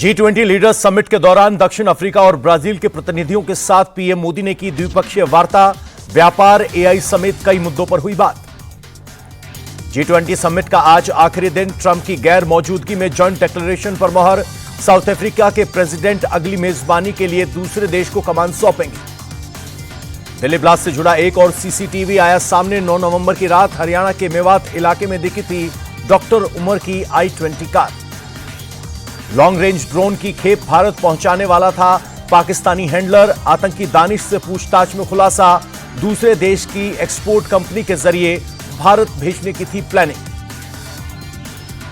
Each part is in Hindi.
G20 लीडर्स समिट के दौरान दक्षिण अफ्रीका और ब्राजील के प्रतिनिधियों के साथ पीएम मोदी ने की द्विपक्षीय वार्ता। व्यापार, एआई समेत कई मुद्दों पर हुई बात। G20 समिट का आज आखिरी दिन। ट्रंप की गैर मौजूदगी में जॉइंट डिक्लेरेशन पर मोहर। साउथ अफ्रीका के प्रेसिडेंट अगली मेजबानी के लिए दूसरे देश को कमान सौंपेंगे। दिल्ली ब्लास्ट से जुड़ा एक और सीसीटीवी आया सामने। 9 नवंबर की रात हरियाणा के मेवात इलाके में दिखी थी डॉक्टर उमर की i20 car. Long range drone की खेप भारत पहुंचाने वाला था पाकिस्तानी हैंडलर। आतंकी दानिश से पूछताछ में खुलासा। दूसरे देश की एक्सपोर्ट कंपनी के जरिए भारत भेजने की थी प्लानिंग।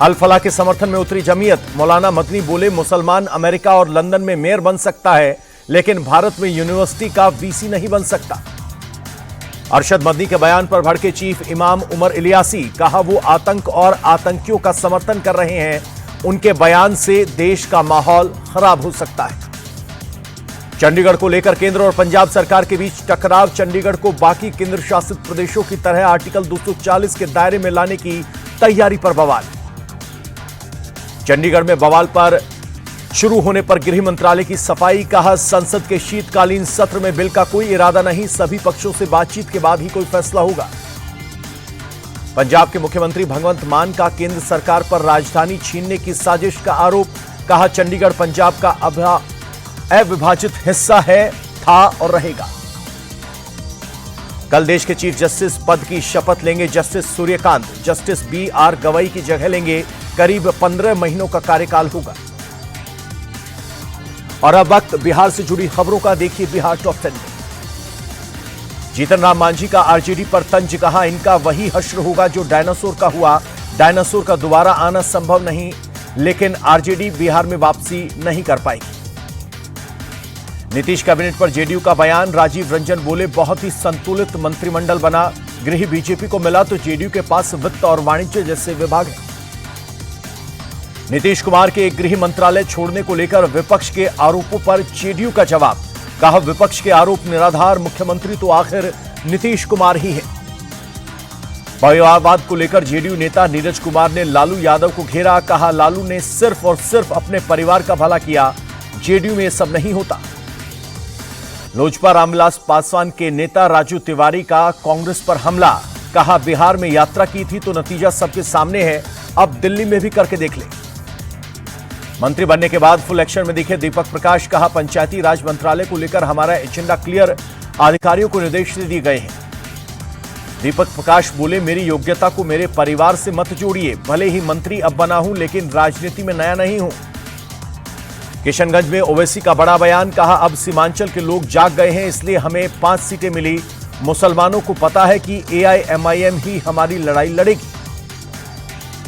अल फलाह के समर्थन में उतरी जमीयत। मौलाना मदनी बोले, मुसलमान अमेरिका और लंदन में मेयर बन सकता है, लेकिन भारत में यूनिवर्सिटी का वीसी नहीं बन सकता। अरशद मदनी के बयान पर भड़के चीफ इमाम उमर इलियासी। कहा, वो आतंक और आतंकियों का समर्थन कर रहे हैं। उनके बयान से देश का माहौल खराब हो सकता है। चंडीगढ़ को लेकर केंद्र और पंजाब सरकार के बीच टकराव। चंडीगढ़ को बाकी केंद्र शासित प्रदेशों की तरह आर्टिकल 240 के दायरे में लाने की तैयारी पर बवाल। चंडीगढ़ में बवाल पर शुरू होने पर गृह मंत्रालय की सफाई। कहा, संसद के शीतकालीन सत्र में बिल का कोई इरादा नहीं। सभी पक्षों से बातचीत के बाद ही कोई फैसला होगा। पंजाब के मुख्यमंत्री भगवंत मान का केंद्र सरकार पर राजधानी छीनने की साजिश का आरोप। कहा, चंडीगढ़ पंजाब का अविभाजित हिस्सा है, था और रहेगा। कल देश के चीफ जस्टिस पद की शपथ लेंगे justice Suryakant. Justice BR Gavai की जगह लेंगे। करीब 15 महीनों का कार्यकाल होगा। और अब वक्त बिहार से जुड़ी खबरों का। देखिए बिहार टॉप 10 में। जीतन राम मांझी का आरजेडी पर तंज। कहा, इनका वही हश्र होगा जो डायनासोर का हुआ। डायनासोर का दोबारा आना संभव नहीं, लेकिन आरजेडी बिहार में वापसी नहीं कर पाएगी। नीतीश कैबिनेट पर जेडीयू का बयान। राजीव रंजन बोले, बहुत ही संतुलित मंत्रिमंडल बना। गृह बीजेपी को मिला तो जेडीयू के पास वित्त और वाणिज्य जैसे विभाग हैं। नीतीश कुमार के गृह मंत्रालय छोड़ने को लेकर विपक्ष के आरोपों पर जेडीयू का जवाब। कहा, विपक्ष के आरोप निराधार। मुख्यमंत्री तो आखिर नीतीश कुमार ही है। परिवारवाद को लेकर जेडीयू नेता नीरज कुमार ने लालू यादव को घेरा। कहा, लालू ने सिर्फ और सिर्फ अपने परिवार का भला किया। जेडीयू में यह सब नहीं होता। लोजपा रामविलास पासवान के नेता राजू तिवारी का कांग्रेस पर हमला। कहा, बिहार में यात्रा की थी तो नतीजा सबके सामने है, अब दिल्ली में भी करके देख ले। मंत्री बनने के बाद फुल एक्शन में दिखे दीपक प्रकाश। कहा, पंचायती राज मंत्रालय को लेकर हमारा एजेंडा क्लियर, अधिकारियों को निर्देश दिए गए हैं। दीपक प्रकाश बोले, मेरी योग्यता को मेरे परिवार से मत जोड़िए। भले ही मंत्री अब बना हूं, लेकिन राजनीति में नया नहीं हूं। किशनगंज में ओवैसी का बड़ा बयान। कहा, अब सीमांचल के लोग जाग गए हैं, इसलिए हमें 5 सीटें मिली। मुसलमानों को पता है कि AIMIM ही हमारी लड़ाई लड़ेगी।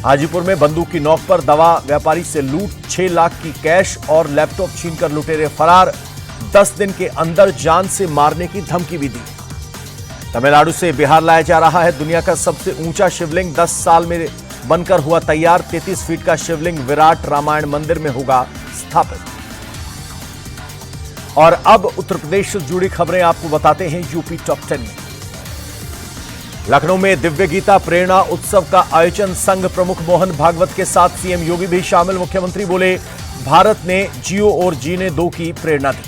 हाजीपुर में बंदूक की नोक पर दवा व्यापारी से लूट। 6 लाख की कैश और लैपटॉप छीनकर लुटेरे फरार। 10 दिन के अंदर जान से मारने की धमकी भी दी। तमिलनाडु से बिहार लाया जा रहा है दुनिया का सबसे ऊंचा शिवलिंग। 10 साल में बनकर हुआ तैयार। 33 फीट का शिवलिंग विराट रामायण मंदिर में होगा स्थापित। और अब उत्तर प्रदेश से जुड़ी खबरें आपको बताते हैं यूपी टॉप 10 में। लखनऊ में दिव्य गीता प्रेरणा उत्सव का आयोजन। संघ प्रमुख मोहन भागवत के साथ सीएम योगी भी शामिल। मुख्यमंत्री बोले, भारत ने जियो और जीने दो की प्रेरणा दी।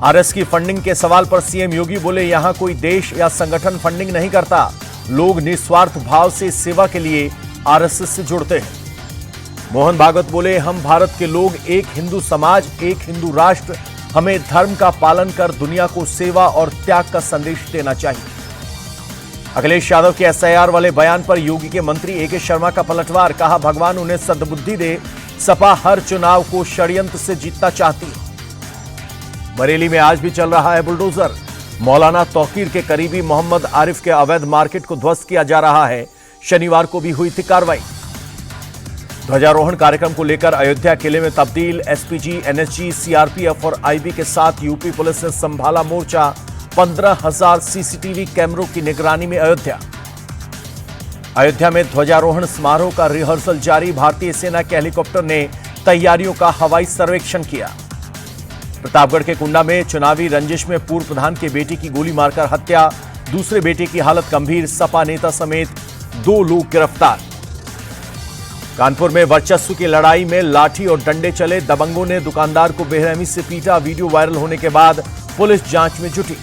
आरएस की फंडिंग के सवाल पर सीएम योगी बोले, यहां कोई देश या संगठन फंडिंग नहीं करता। लोग निस्वार्थ भाव से सेवा के लिए आरएसएस से जुड़ते हैं। मोहन भागवत बोले, हम भारत के लोग, एक हिंदू समाज, एक हिंदू राष्ट्र, हमें धर्म का पालन कर दुनिया को सेवा और त्याग का संदेश देना चाहिए। अखिलेश यादव के SIR वाले बयान पर योगी के मंत्री AK शर्मा का पलटवार। कहा, भगवान उन्हें सद्बुद्धि दे। सपा हर चुनाव को षड्यंत्र से जीतना चाहती है। बरेली में आज भी चल रहा है बुलडोजर। मौलाना तौकीर के करीबी मोहम्मद आरिफ के अवैध मार्केट को ध्वस्त किया जा रहा है। शनिवार को भी हुई थी कार्रवाई। ध्वजारोहण कार्यक्रम को लेकर अयोध्या किले में तब्दील। SPG, NSG, CRPF और IB के साथ यूपी पुलिस ने संभाला मोर्चा। 15,000 सीसीटीवी कैमरों की निगरानी में अयोध्या। अयोध्या में ध्वजारोहण समारोह का रिहर्सल जारी। भारतीय सेना के हेलीकॉप्टर ने तैयारियों का हवाई सर्वेक्षण किया। प्रतापगढ़ के कुंडा में चुनावी रंजिश में पूर्व प्रधान के बेटे की गोली मारकर हत्या। दूसरे बेटे की हालत गंभीर। सपा नेता समेत 2 लोग गिरफ्तार। कानपुर में वर्चस्व की लड़ाई में लाठी और डंडे चले, दबंगों ने दुकानदार को बेरहमी से पीटा। वीडियो वायरल होने के बाद पुलिस जांच में जुटी।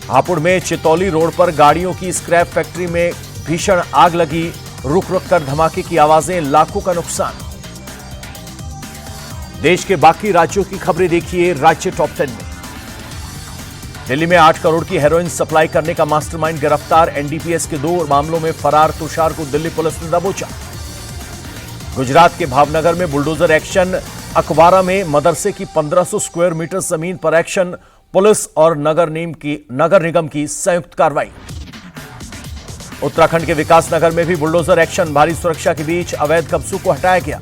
हापुड़ में चितौली रोड पर गाड़ियों की स्क्रैप फैक्ट्री में भीषण आग लगी, रुक रुक कर धमाके की आवाजें, लाखों का नुकसान। देश के बाकी राज्यों की खबरें देखिए राज्य टॉप 10 में। दिल्ली में 8 करोड़ की हेरोइन सप्लाई करने का मास्टरमाइंड गिरफ्तार, एनडीपीएस के 2 मामलों में फरार तुषार को दिल्ली पुलिस ने दबोचा। गुजरात के भावनगर में बुलडोजर एक्शन, अकवारा में मदरसे की 1500 स्क्वायर मीटर जमीन पर एक्शन, पुलिस और नगर निगम की संयुक्त कार्रवाई। उत्तराखंड के विकासनगर में भी बुलडोजर एक्शन, भारी सुरक्षा के बीच अवैध कब्जों को हटाया गया।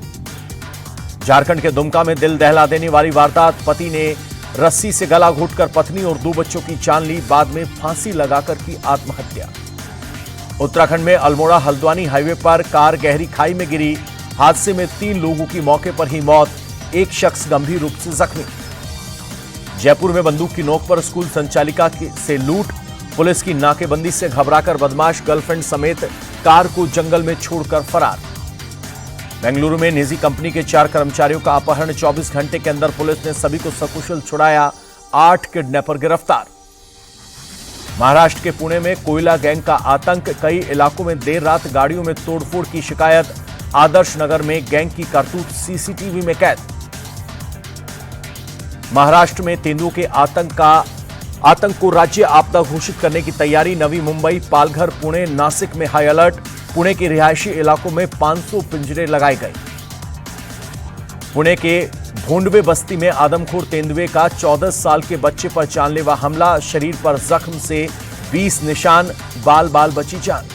झारखंड के दुमका में दिल दहला देने वाली वारदात, पति ने रस्सी से गला घोंटकर पत्नी और 2 बच्चों की जान ली, बाद में फांसी लगाकर की आत्महत्या। उत्तराखंड में अल्मोड़ा हल्द्वानी हाईवे पर कार गहरी खाई में गिरी, हादसे में 3 लोगों की मौके पर ही मौत, 1 शख्स गंभीर रूप से जख्मी। जयपुर में बंदूक की नोक पर स्कूल संचालिका से लूट, पुलिस की नाकेबंदी से घबराकर बदमाश गर्लफ्रेंड समेत कार को जंगल में छोड़कर फरार। बेंगलुरु में निजी कंपनी के 4 कर्मचारियों का अपहरण, 24 घंटे के अंदर पुलिस ने सभी को सकुशल छुड़ाया, 8 किडनैपर गिरफ्तार। महाराष्ट्र के पुणे में कोयला गैंग का आतंक, कई इलाकों में देर रात गाड़ियों में तोड़फोड़ की शिकायत, आदर्श नगर में गैंग की करतूत सीसीटीवी में कैद। महाराष्ट्र में तेंदुओं के आतंक को राज्य आपदा घोषित करने की तैयारी, नवी मुंबई, पालघर, पुणे, नासिक में हाई अलर्ट, पुणे के रिहायशी इलाकों में 500 पिंजरे लगाए गए। पुणे के भोंडवे बस्ती में आदमखोर तेंदुए का 14 साल के बच्चे पर जानलेवा हमला, शरीर पर जख्म से 20 निशान, बाल बाल बची जान।